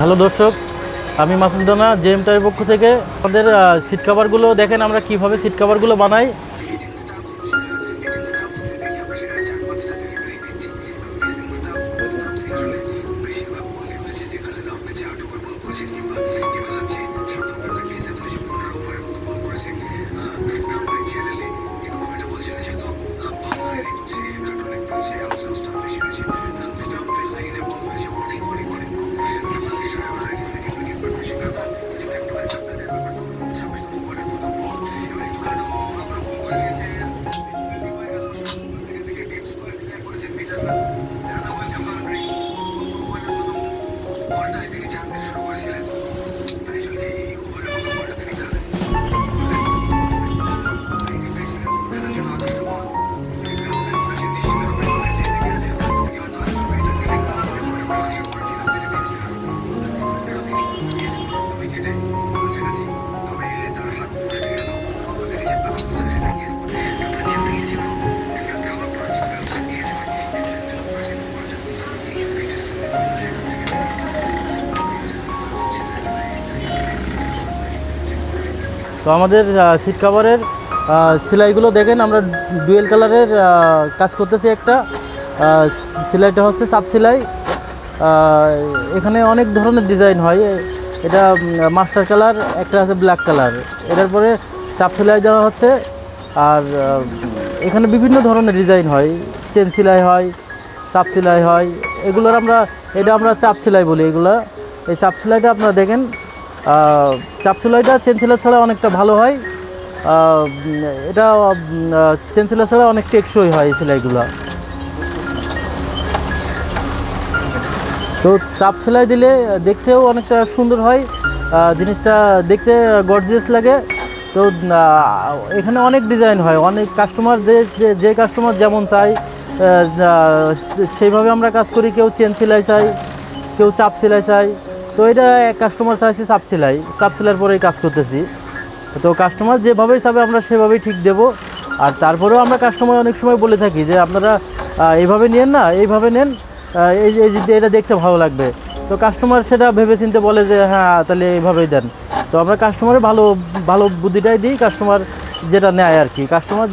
Hello দর্শক, আমি মাতিকাটা JM টাইরের পক্ষ থেকে আমাদের সিট কভারগুলো দেখেন আমরা কিভাবে সিট কভারগুলো বানাই। তো আমাদের সিট কভারের সেলাইগুলো দেখেন আমরা ডুয়েল কালারের কাজ করতেছি। একটা সেলাইটা হচ্ছে চাপ সেলাই। এখানে অনেক ধরনের ডিজাইন হয়। এটা মাস্টার কালার, একটা আছে ব্ল্যাক কালার, এটার পরে চাপ সেলাই দেওয়া হচ্ছে। আর এখানে বিভিন্ন ধরনের ডিজাইন হয়, চেন সেলাই হয়, চাপ সেলাই হয়। এগুলোর আমরা চাপ সেলাই বলি। এই চাপ সেলাইটা আপনারা দেখেন, চাপ সেলাইটা চেন সেলাই ছাড়া অনেকটা ভালো হয়। এটা চেন সেলাই ছাড়া অনেক টেকসই হয় এই সেলাইগুলো। তো চাপ সেলাই দিলে দেখতেও অনেকটা সুন্দর হয়, জিনিসটা দেখতে গর্জিয়াস লাগে। তো এখানে অনেক ডিজাইন হয়, অনেক কাস্টমার যে কাস্টমার যেমন চাই সেইভাবে আমরা কাজ করি। কেউ চেন সেলাই চাই, কেউ চাপ সেলাই চাই। তো এটা এক কাস্টমার চাইছে চাপ সেলাইয়ের পরেই কাজ করতেছি। তো কাস্টমার যেভাবেই চাবে আমরা সেভাবেই ঠিক দেব। আর তারপরেও আমরা কাস্টমার অনেক সময় বলে থাকি যে আপনারা এইভাবে নেন না, এইভাবে নেন, এই এটা দেখতে ভালো লাগবে। তো কাস্টমার সেটা ভেবে চিন্তে বলে যে হ্যাঁ তাহলে এইভাবেই দেন। তো আমরা কাস্টমারের ভালো বুদ্ধিটাই দিই, কাস্টমার যেটা নেয় আর কি। কাস্টমার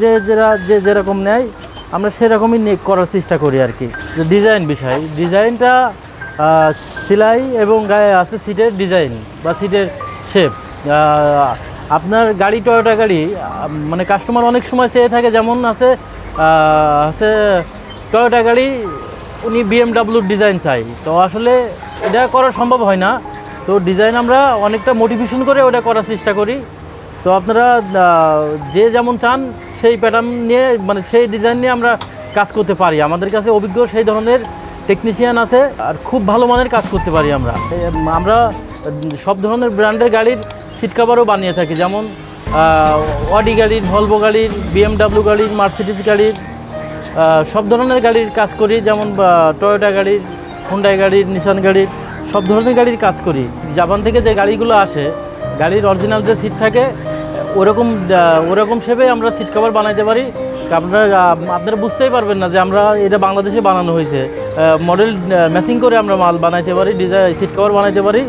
যেরকম নেয় আমরা সেরকমই করার চেষ্টা করি আর কি। যে ডিজাইনটা সেলাই এবং গায়ে আছে সিটের ডিজাইন বা সিটের শেপ। আপনার গাড়ি টয়োটা গাড়ি মানে কাস্টমার অনেক সময় চেয়ে থাকে, যেমন আছে টয়োটা গাড়ি উনি বিএমডাব্লিউর ডিজাইন চাই। তো আসলে এটা করা সম্ভব হয় না। তো ডিজাইন আমরা অনেকটা মোটিভেশন করে ওটা করার চেষ্টা করি। তো আপনারা যে যেমন চান সেই প্যাটার্ন নিয়ে মানে সেই ডিজাইন নিয়ে আমরা কাজ করতে পারি। আমাদের কাছে অভিজ্ঞ সেই ধরনের টেকনিশিয়ান আছে, আর খুব ভালো মানের কাজ করতে পারি আমরা সব ধরনের ব্র্যান্ডের গাড়ির সিট কভারও বানিয়ে থাকি, যেমন অডি গাড়ির, ভলভো গাড়ির, বিএমডাব্লিউ গাড়ির, মার্সিডিজ গাড়ির, সব ধরনের গাড়ির কাজ করি। যেমন টয়োটা গাড়ির, হুন্ডাই গাড়ির, নিসান গাড়ির, সব ধরনের গাড়ির কাজ করি। জাপান থেকে যে গাড়িগুলো আসে, গাড়ির অরিজিনাল যে সিট থাকে ওরকম শেপে আমরা সিট কভার বানাইতে পারি। আপনারা বুঝতেই পারবেন না যে আমরা এটা বাংলাদেশে বানানো হয়েছে। মডেল ম্যাচিং করে আমরা মাল বানাইতে পারি, ডিজাইন সিট কভার বানাইতে পারি।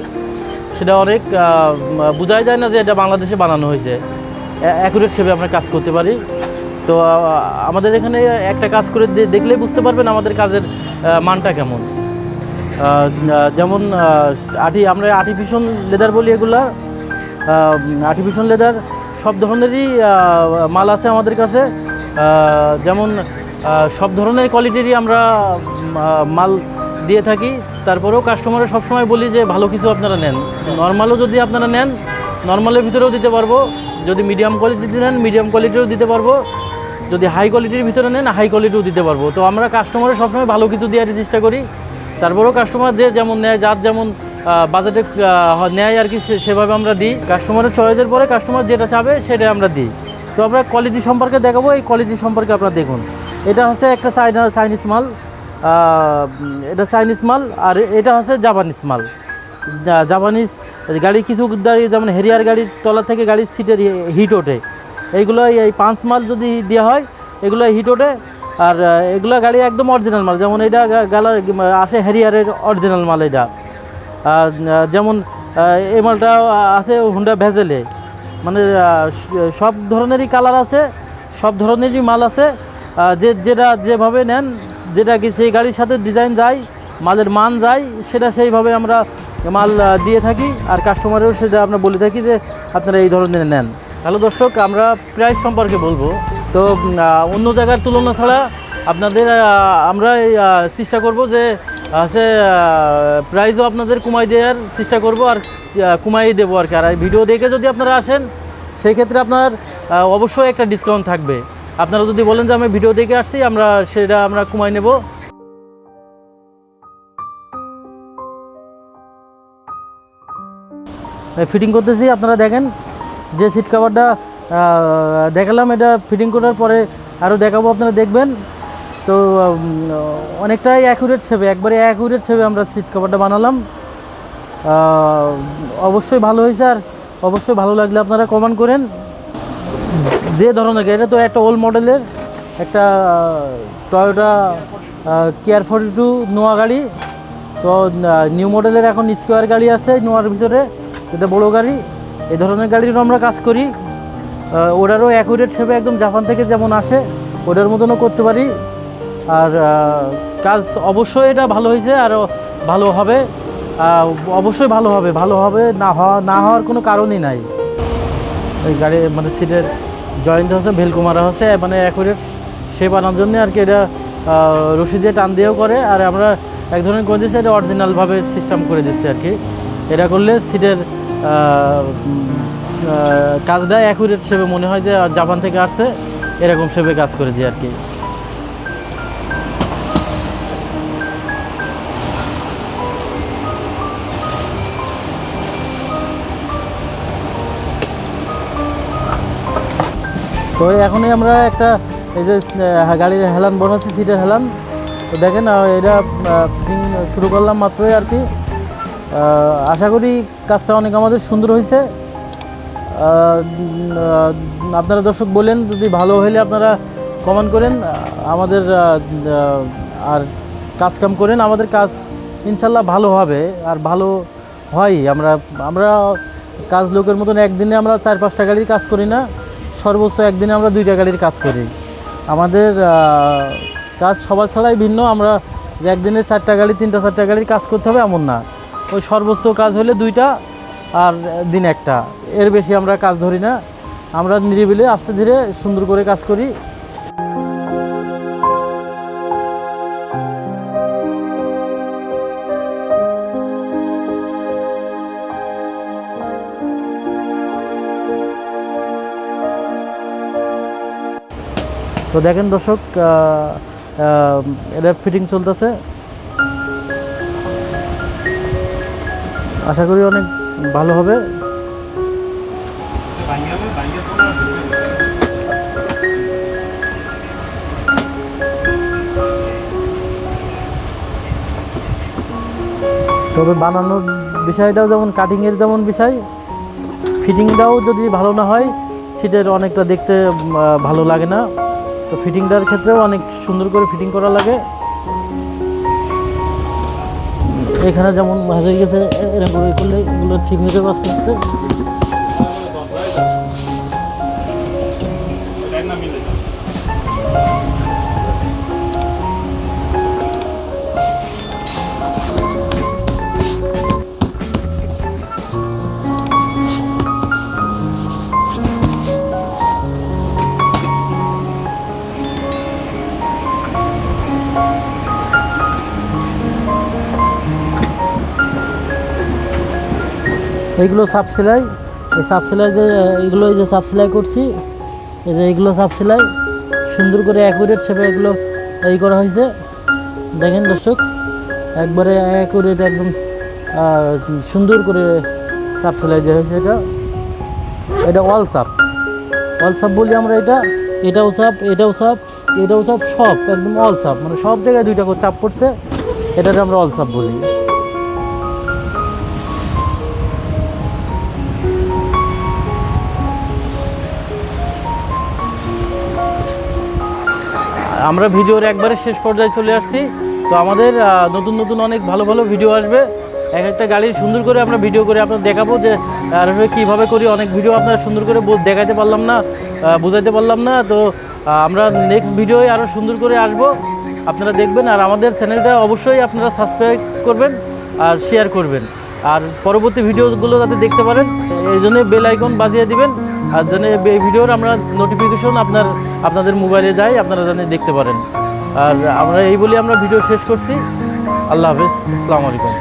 সেটা অনেক বোঝাই যায় না যে এটা বাংলাদেশে বানানো হয়েছে। অ্যাকুরেট শেপে আমরা কাজ করতে পারি। তো আমাদের এখানে একটা কাজ করে দেখলেই বুঝতে পারবেন আমাদের কাজের মানটা কেমন। যেমন আমরা আর্টিফিশিয়াল লেদার বলি। এগুলা আর্টিফিশিয়াল লেদার সব ধরনেরই মাল আছে আমাদের কাছে। যেমন সব ধরনের কোয়ালিটিরই আমরা মাল দিয়ে থাকি। তারপরেও কাস্টমারের সবসময় বলি যে ভালো কিছু আপনারা নেন। নর্মালও যদি আপনারা নেন, নর্মালের ভিতরেও দিতে পারবো। যদি মিডিয়াম কোয়ালিটিতে নেন, মিডিয়াম কোয়ালিটিও দিতে পারবো। যদি হাই কোয়ালিটির ভিতরে নেন, হাই কোয়ালিটিও দিতে পারবো। তো আমরা কাস্টমারের সবসময় ভালো কিছু দেওয়ার চেষ্টা করি। তারপরেও কাস্টমার যেমন নেয়, যার যেমন বাজেটে নেয় আর কি, সেভাবে আমরা দিই। কাস্টমারের চয়েসের পরে কাস্টমার যেটা চাবে সেটাই আমরা দিই। তো আমরা কোয়ালিটি সম্পর্কে দেখাবো। এই কোয়ালিটি সম্পর্কে আপনারা দেখুন। এটা হচ্ছে একটা চাইনিজ মাল, এটা চাইনিজ মাল। আর এটা হচ্ছে জাপানিজ মাল। জাপানিজ গাড়ি কিছু গাড়ি যেমন হেরিয়ার গাড়ির তলা থেকে গাড়ির সিটের হিট ওঠে, এইগুলো এই পাঁচ মাল যদি দেওয়া হয় এগুলো হিট ওঠে। আর এগুলো গাড়ি একদম অরিজিনাল মাল, যেমন এটা গালা আসে হ্যারিয়ারের অরিজিনাল মাল এটা। যেমন এই মালটা আছে হুন্ডা ভেজেলে, মানে সব ধরনেরই কালার আছে, সব ধরনেরই মাল আছে। যেটা যেভাবে নেন, যেটা কি সেই গাড়ির সাথে ডিজাইন যায়, মালের মান যায়, সেটা সেইভাবে আমরা মাল দিয়ে থাকি। আর কাস্টমারেও সেটা আমরা বলে থাকি যে আপনারা এই ধরনের নেন। হ্যালো দর্শক, আমরা প্রাইস সম্পর্কে বলবো। তো অন্য জায়গার তুলনা ছাড়া আপনাদের আমরা চেষ্টা করব যে আছে প্রাইসও আপনাদের কমাই দেওয়ার চেষ্টা করব, আর কমাই দেবো আর কি। আর ভিডিও দেখে যদি আপনারা আসেন, সেই ক্ষেত্রে আপনার অবশ্যই একটা ডিসকাউন্ট থাকবে। আপনারা যদি বলেন যে আমি ভিডিও দেখে আসছি, আমরা সেটা আমরা কমাই নেব। ফিটিং করতেছি, আপনারা দেখেন যে সিট কভারটা দেখালাম, এটা ফিটিং করার পরে আরও দেখাবো, আপনারা দেখবেন। তো অনেকটাই অ্যাকুরেট ছেবে, একবারে অ্যাকুরেট ছেবে আমরা সিট কভারটা বানালাম। অবশ্যই ভালো হয়েছে, আর অবশ্যই ভালো লাগলে আপনারা কমেন্ট করেন। যে ধরনের এটা তো একটা ওল্ড মডেলের একটা টয়োটা কেয়ার 42 নোয়া গাড়ি। তো নিউ মডেলের এখন স্কোয়ার গাড়ি আছে নোয়ার ভিতরে, এটা বড় গাড়ি। এই ধরনের গাড়িরও আমরা কাজ করি, ওটারও অ্যাকুরেট শেপে একদম জাপান থেকে যেমন আসে ওটার মতনও করতে পারি। আর কাজ অবশ্যই এটা ভালো হয়েছে, আরও ভালো হবে, অবশ্যই ভালো হবে। ভালো হবে না হওয়ার কোনো কারণই নাই। এই গাড়ি মানে সিটের জয়েন্ট হচ্ছে, ভেলকো মারা হচ্ছে, মানে অ্যাকুরেট শেপ আনার জন্য আর কি। এটা রশি দিয়ে টান দিয়েও করে, আর আমরা এক ধরনের করে দিচ্ছি, এটা অরিজিনালভাবে সিস্টেম করে দিচ্ছি আর কি। এটা করলে সিটের কাজটা অ্যাকুরেট শেপে মনে হয় যে জাপান থেকে আসছে, এরকম শেপে কাজ করে দিই আর কি। তো এখনই আমরা একটা এই যে গাড়ির হেলান বসাচ্ছি, সিটের হেলান। তো দেখেন এটা ফিটিং শুরু করলাম মাত্রই আর কি। আশা করি কাজটা অনেক আমাদের সুন্দর হয়েছে। আপনারা দর্শক বলেন, যদি ভালো হলে আপনারা কমেন্ট করেন, আমাদের আর কাজ কাম করেন। আমাদের কাজ ইনশাল্লাহ ভালো হবে, আর ভালো হয়। আমরা কাজ লোকের মতন একদিনে আমরা 4-5টা গাড়ির কাজ করি না, সর্বোচ্চ একদিনে আমরা 2টা গাড়ির কাজ করি। আমাদের কাজ সবার ছাড়াই ভিন্ন। আমরা যে একদিনে 4টা গাড়ি 3টা-4টা গাড়ির কাজ করতে হবে এমন না। ওই সর্বোচ্চ কাজ হলে 2টা, আর দিন 1টা, এর বেশি আমরা কাজ ধরি না। আমরা নিরিবিলি আস্তে ধীরে সুন্দর করে কাজ করি। তো দেখেন দর্শক, এটা ফিটিং চলতেছে, আশা করি অনেক ভালো হবে। তবে বানানোর বিষয়টাও যেমন কাটিংয়ের যেমন বিষয়, ফিটিংটাও যদি ভালো না হয় সিটের অনেকটা দেখতে ভালো লাগে না। তো ফিটিংটার ক্ষেত্রেও অনেক সুন্দর করে ফিটিং করা লাগে। এখানে যেমন হয়ে গেছে, এরকম করে করলে এগুলো ঠিক হয়ে যাবে আস্তে আস্তে। এইগুলো সাপ সেলাই, এই সাপ সেলাই যে এইগুলো, এই যে সাপ সেলাই করছি, এই যে এইগুলো সাপ সেলাই সুন্দর করে অ্যাকুরেট শেপে এগুলো এই করা হয়েছে। দেখেন দর্শক, একবারে অ্যাকুরেট একদম সুন্দর করে সাপ সেলাই দেওয়া হয়েছে। এটা অল সাপ বলি আমরা। এটাও সাপ, এটাও সাপ, এটাও সাপ, সব একদম অল সাপ, মানে সব জায়গায় 2টা করে চাপ পড়ছে, এটাকে আমরা অল সাপ বলি। আমরা ভিডিওর একবারে শেষ পর্যায়ে চলে আসছি। তো আমাদের নতুন নতুন অনেক ভালো ভালো ভিডিও আসবে। এক একটা গাড়ির সুন্দর করে আমরা ভিডিও করে আপনাদের দেখাবো যে আসলে কীভাবে করি। অনেক ভিডিও আপনারা সুন্দর করে দেখাতে পারলাম না, বোঝাতে পারলাম না। তো আমরা নেক্সট ভিডিওয় আরও সুন্দর করে আসব, আপনারা দেখবেন। আর আমাদের চ্যানেলটা অবশ্যই আপনারা সাবস্ক্রাইব করবেন আর শেয়ার করবেন, আর পরবর্তী ভিডিওগুলো যাতে দেখতে পারেন এই জন্য বেল আইকন বাজিয়ে দিবেন। আর যেন এই ভিডিওর আমরা নোটিফিকেশন আপনাদের মোবাইলে যায়, আপনারা যেন দেখতে পারেন। আর আমরা এই বলি আমরা ভিডিও শেষ করছি। আল্লাহ হাফেজ, আসসালামু আলাইকুম।